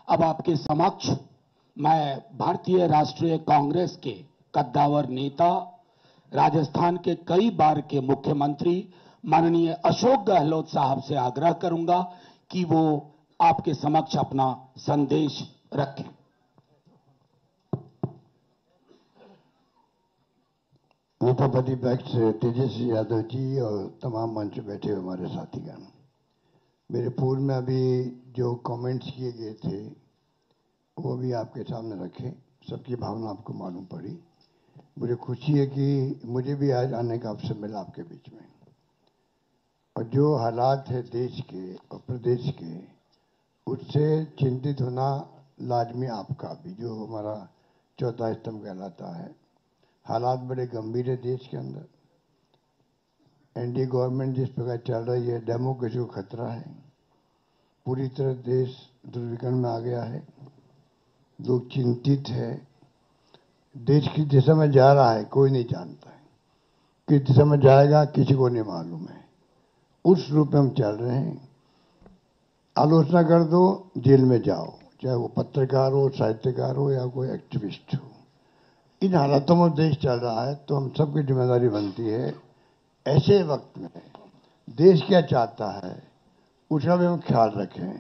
अब आपके समक्ष मैं भारतीय राष्ट्रीय कांग्रेस के कद्दावर नेता, राजस्थान के कई बार के मुख्यमंत्री माननीय अशोक गहलोत साहब से आग्रह करूंगा कि वो आपके समक्ष अपना संदेश रखें। नेता प्रतिपक्ष तेजस्वी यादव जी और तमाम मंच पे बैठे हुए हमारे साथीगण, मेरे पूर्व में अभी जो कमेंट्स किए गए थे वो भी आपके सामने रखे। सबकी भावना आपको मालूम पड़ी। मुझे खुशी है कि मुझे भी आज आने का अवसर मिला आपके बीच में। और जो हालात है देश के और प्रदेश के, उससे चिंतित होना लाजमी आपका भी, जो हमारा चौथा स्तंभ कहलाता है। हालात बड़े गंभीर है देश के अंदर। एनडीए गवर्नमेंट जिस प्रकार चल रही है, डेमोक्रेसी को खतरा है। पूरी तरह देश दुर्विकरण में आ गया है। लोग चिंतित है। देश किस दिशा में जा रहा है कोई नहीं जानता है। किस दिशा में जाएगा किसी को नहीं मालूम है। उस रूप में हम चल रहे हैं। आलोचना कर दो, जेल में जाओ, चाहे वो पत्रकार हो, साहित्यकार हो या कोई एक्टिविस्ट हो। इन हालातों में देश चल रहा है, तो हम सबकी जिम्मेदारी बनती है ऐसे वक्त में देश क्या चाहता है उसका भी हम ख्याल रखें।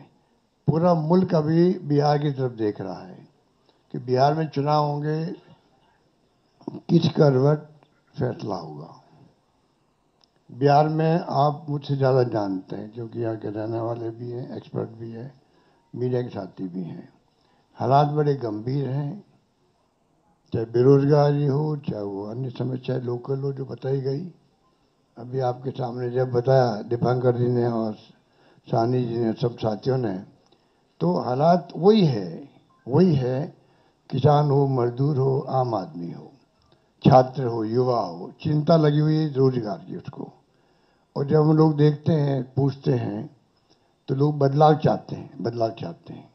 पूरा मुल्क अभी बिहार की तरफ देख रहा है कि बिहार में चुनाव होंगे, किस करवट फैसला होगा। बिहार में आप मुझसे ज़्यादा जानते हैं क्योंकि यहाँ के रहने वाले भी हैं, एक्सपर्ट भी हैं, मीडिया के साथी भी हैं। हालात बड़े गंभीर हैं, चाहे बेरोजगारी हो, चाहे वो अन्य समस्याएं लोकल हो जो बताई गई। अभी आपके सामने जब बताया दीपांकर जी ने और सानी जी ने, सब साथियों ने, तो हालात वही है। किसान हो, मजदूर हो, आम आदमी हो, छात्र हो, युवा हो, चिंता लगी हुई है रोजगार की उसको। और जब हम लोग देखते हैं, पूछते हैं, तो लोग बदलाव चाहते हैं।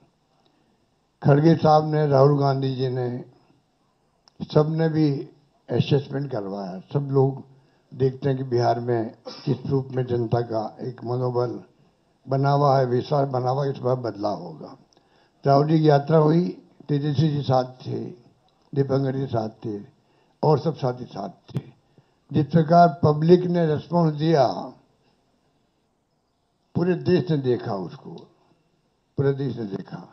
खड़गे साहब ने, राहुल गांधी जी ने, सब ने भी असेसमेंट करवाया। सब लोग देखते हैं कि बिहार में किस रूप में जनता का एक मनोबल बना हुआ है, विश्वास बना हुआ है, इस बार बदलाव होगा। राहुल जी की यात्रा हुई, तेजस्वी जी साथ थे, दीपंकर जी साथ थे और सब साथी साथ थे। जिस प्रकार पब्लिक ने रेस्पॉन्स दिया, पूरे देश ने देखा उसको, पूरे देश ने देखा।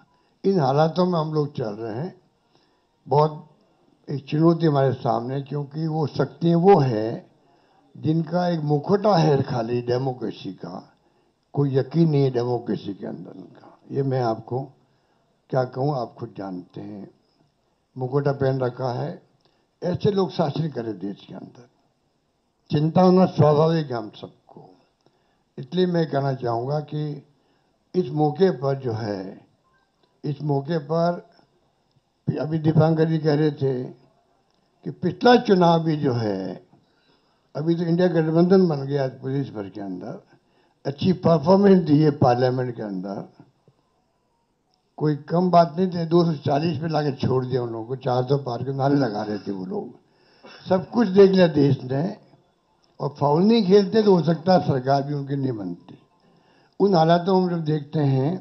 इन हालातों में हम लोग चल रहे हैं। बहुत एक चुनौती हमारे सामने, क्योंकि वो शक्तियां वो है जिनका एक मुखौटा है खाली डेमोक्रेसी का। कोई यकीन नहीं है डेमोक्रेसी के अंदर उनका। ये मैं आपको क्या कहूँ, आप खुद जानते हैं। मुखौटा पहन रखा है। ऐसे लोग शासन करें देश के अंदर, चिंता होना स्वाभाविक है हम सबको। इसलिए मैं कहना चाहूँगा कि इस मौके पर जो है, इस मौके पर अभी दीपांकर जी कह रहे थे कि पिछला चुनाव भी जो है, अभी तो इंडिया गठबंधन बन गया प्रदेश भर के अंदर, अच्छी परफॉर्मेंस दी है पार्लियामेंट के अंदर। कोई कम बात नहीं थी। 240 पे लाके छोड़ दिया उन लोगों को। 400 पार के नारे लगा रहे थे वो लोग। सब कुछ देख लिया देश ने, और फाउल नहीं खेलते तो हो सकता है सरकार भी उनकी नहीं बनती। उन हालातों में जब देखते हैं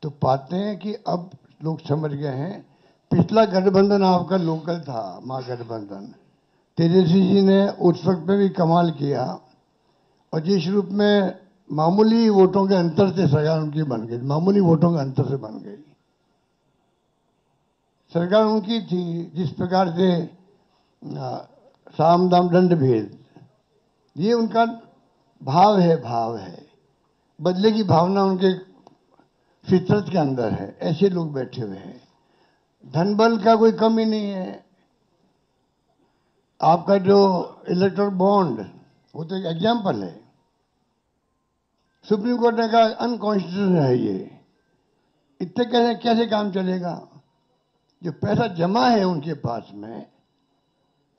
तो पाते हैं कि अब लोग समझ गए हैं। पिछला गठबंधन आपका लोकल था, महागठबंधन। तेजस्वी जी ने उस वक्त में भी कमाल किया, और जिस रूप में मामूली वोटों के अंतर से सरकार उनकी बन गई, मामूली वोटों के अंतर से बन गई सरकार उनकी थी। जिस प्रकार से साम दाम दंड भेद, ये उनका भाव है। बदले की भावना उनके फितरत के अंदर है। ऐसे लोग बैठे हुए हैं। धन बल का कोई कमी नहीं है। आपका जो इलेक्ट्रल बॉन्ड, वो तो एक एग्जाम्पल है। सुप्रीम कोर्ट ने कहा अनकॉन्स्टिट्यूशनल है ये। इतने कैसे काम चलेगा? जो पैसा जमा है उनके पास में,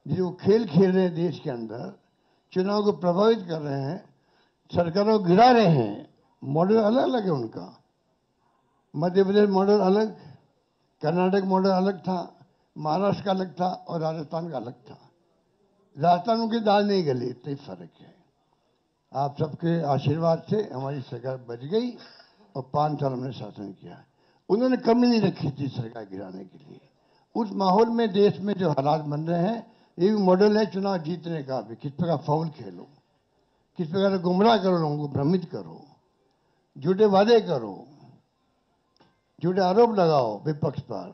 जो खेल खेल रहे हैं देश के अंदर, चुनाव को प्रभावित कर रहे हैं, सरकारों को गिरा रहे हैं। मॉडल अलग अलग है उनका। मध्य प्रदेश मॉडल अलग, कर्नाटक मॉडल अलग था, महाराष्ट्र का अलग था और राजस्थान का अलग था। राजस्थान उनकी दाल नहीं गली, इतना ही फर्क है। आप सबके आशीर्वाद से हमारी सरकार बच गई और 5 साल हमने शासन किया। उन्होंने कमी नहीं रखी थी सरकार गिराने के लिए। उस माहौल में देश में जो हालात बन रहे हैं, ये भी मॉडल है चुनाव जीतने का भी। किस प्रकार फाउल खेलो, किस प्रकार गुमराह करो, लोगों को भ्रमित करो, झूठे वादे करो, झूठे आरोप लगाओ विपक्ष पर।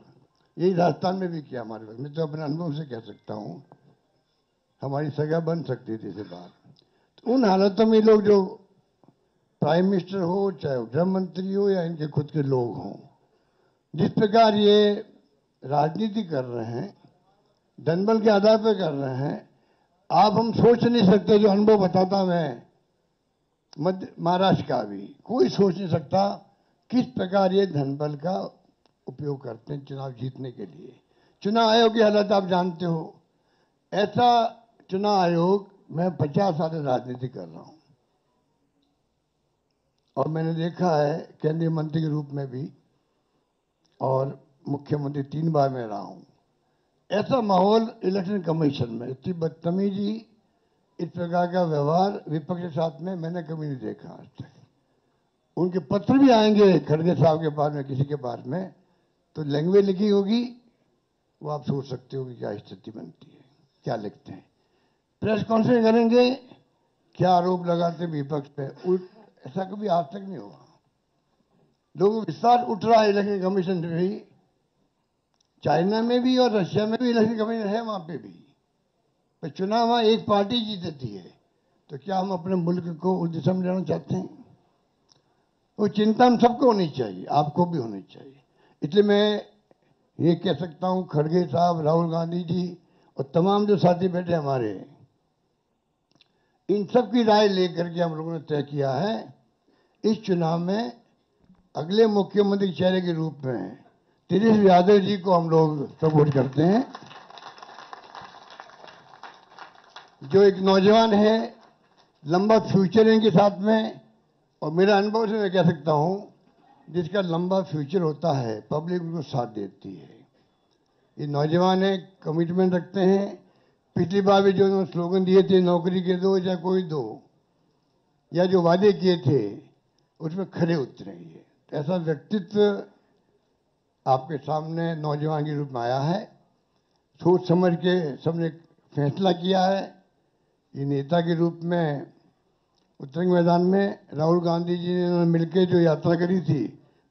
यही राजस्थान में भी किया हमारे पास। मैं तो अपने अनुभव से कह सकता हूं, हमारी सगा बन सकती थी इसे बात। तो उन हालातों में लोग, जो प्राइम मिनिस्टर हो, चाहे गृह मंत्री हो, या इनके खुद के लोग हों, जिस प्रकार ये राजनीति कर रहे हैं, जनबल के आधार पर कर रहे हैं, आप हम सोच नहीं सकते। जो अनुभव बताता मैं मध्य महाराष्ट्र का भी, कोई सोच नहीं सकता किस प्रकार ये धनबल का उपयोग करते हैं चुनाव जीतने के लिए। चुनाव आयोग की हालत आप जानते हो। ऐसा चुनाव आयोग, मैं 50 साल से राजनीति कर रहा हूं और मैंने देखा है केंद्रीय मंत्री के रूप में भी, और मुख्यमंत्री 3 बार में रहा हूं। ऐसा माहौल इलेक्शन कमीशन में, इतनी बदतमीजी, इस प्रकार का व्यवहार विपक्ष के साथ में मैंने कभी नहीं देखा आज तक। उनके पत्र भी आएंगे खड़गे साहब के पास में, किसी के पास में, तो लैंग्वेज लिखी होगी, वो आप सोच सकते हो कि क्या स्थिति बनती है, क्या लिखते हैं। प्रेस कॉन्फ्रेंस करेंगे, क्या आरोप लगाते विपक्ष पे, ऐसा कभी आज तक नहीं हुआ। लोगों को विश्वास उठ रहा है इलेक्शन कमीशन में भी। चाइना में भी और रशिया में भी इलेक्शन कमीशन है, वहां पे भी। तो चुनाव वहां एक पार्टी जीतती है, तो क्या हम अपने मुल्क को उस दिशा में लेना चाहते हैं? वो चिंता हम सबको होनी चाहिए, आपको भी होनी चाहिए। इसलिए मैं ये कह सकता हूं, खड़गे साहब, राहुल गांधी जी और तमाम जो साथी बैठे हमारे, इन सब की राय लेकर के हम लोगों ने तय किया है, इस चुनाव में अगले मुख्यमंत्री के चेहरे के रूप में तेजस्वी यादव जी को हम लोग सपोर्ट करते हैं, जो एक नौजवान है, लंबा फ्यूचर है इनके साथ में। और मेरा अनुभव से मैं कह सकता हूं, जिसका लंबा फ्यूचर होता है, पब्लिक उनको साथ देती है। ये नौजवान है, कमिटमेंट रखते हैं। पिछली बार भी जो उन्होंने स्लोगन दिए थे, नौकरी के दो या कोई दो, या जो वादे किए थे, उसमें खरे उतरे। ये ऐसा व्यक्तित्व आपके सामने नौजवान के रूप में आया है। सोच समझ के सबने फैसला किया है। ये नेता के रूप में उत्तरंग मैदान में राहुल गांधी जी ने मिलकर जो यात्रा करी थी,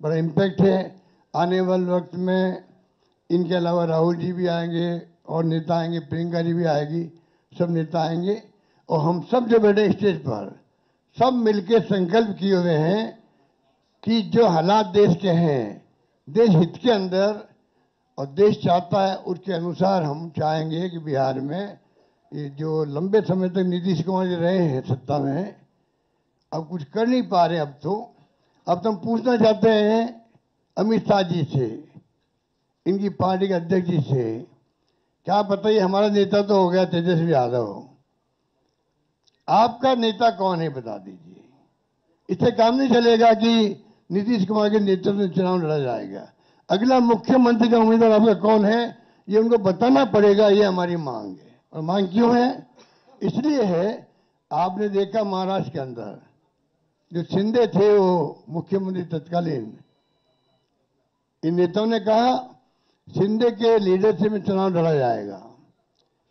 बड़ा इम्पैक्ट है। आने वाले वक्त में इनके अलावा राहुल जी भी आएंगे और नेता आएंगे, प्रियंका जी भी आएगी, सब नेता आएंगे। और हम सब जो बैठे स्टेज पर, सब मिलकर संकल्प किए हुए हैं कि जो हालात देश के हैं, देश हित के अंदर और देश चाहता है उसके अनुसार हम चाहेंगे कि बिहार में ये जो लंबे समय तक नीतीश कुमार जी रहे हैं सत्ता में, अब कुछ कर नहीं पा रहे। अब तो हम पूछना चाहते हैं अमित शाह जी से, इनकी पार्टी के अध्यक्ष जी से, क्या बताइए, हमारा नेता तो हो गया तेजस्वी यादव, आपका नेता कौन है बता दीजिए। इससे काम नहीं चलेगा कि नीतीश कुमार के नेतृत्व में चुनाव लड़ा जाएगा। अगला मुख्यमंत्री का उम्मीदवार आपका कौन है, ये उनको बताना पड़ेगा। ये हमारी मांग है। और मांग क्यों है? इसलिए है, आपने देखा महाराष्ट्र के अंदर जो शिंदे थे, वो मुख्यमंत्री तत्कालीन, इन नेताओं ने कहा शिंदे के लीडरशिप में चुनाव लड़ा जाएगा।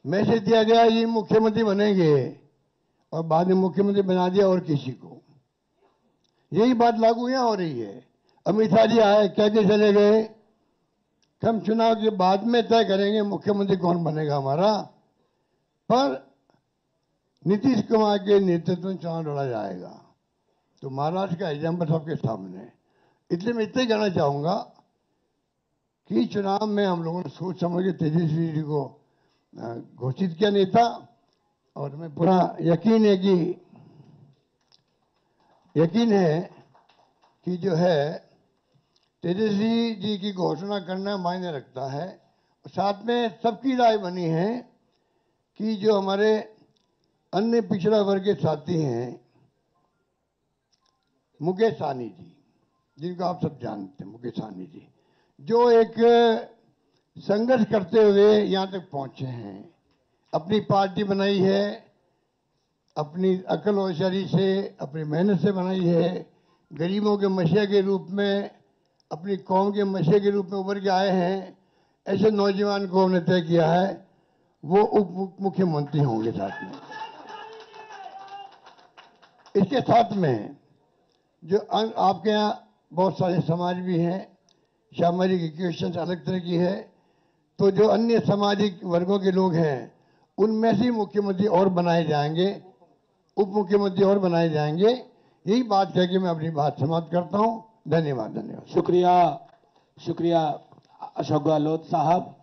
मैसेज दिया गया ये मुख्यमंत्री बनेंगे, और बाद में मुख्यमंत्री बना दिया और किसी को। यही बात लागू यहां हो रही है। अमित शाह जी आए, कह के चले गए कि हम चुनाव के बाद में तय करेंगे मुख्यमंत्री कौन बनेगा हमारा, पर नीतीश कुमार के नेतृत्व में चुनाव लड़ा जाएगा। तो महाराष्ट्र का एग्जाम्पल सबके सामने है। इसलिए मैं इतना ही कहना चाहूंगा कि चुनाव में हम लोगों ने सोच समझ के तेजस्वी जी को घोषित किया नेता, और हमें पूरा यकीन है कि जो है तेजस्वी जी की घोषणा करना मायने रखता है। साथ में सबकी राय बनी है कि जो हमारे अन्य पिछड़ा वर्ग के साथी हैं, मुकेश सहनी जी, जिनको आप सब जानते हैं, मुकेश सहनी जी, जो एक संघर्ष करते हुए यहां तक पहुंचे हैं, अपनी पार्टी बनाई है, अपनी अकल होशियारी से, अपनी मेहनत से बनाई है, गरीबों के मसीहा के रूप में अपनी कौम के मशे के रूप में उभर के आए हैं, ऐसे नौजवान को हमने तय किया है वो उप मुख्यमंत्री होंगे साथ में। इसके साथ में जो आपके यहाँ बहुत सारे समाज भी हैं, सामाजिक इक्वेशन अलग तरह की है, तो जो अन्य सामाजिक वर्गों के लोग हैं उनमें से मुख्यमंत्री और बनाए जाएंगे, उप मुख्यमंत्री और बनाए जाएंगे। यही बात कह के मैं अपनी बात समाप्त करता हूं। धन्यवाद। शुक्रिया, शुक्रिया अशोक गहलोत साहब।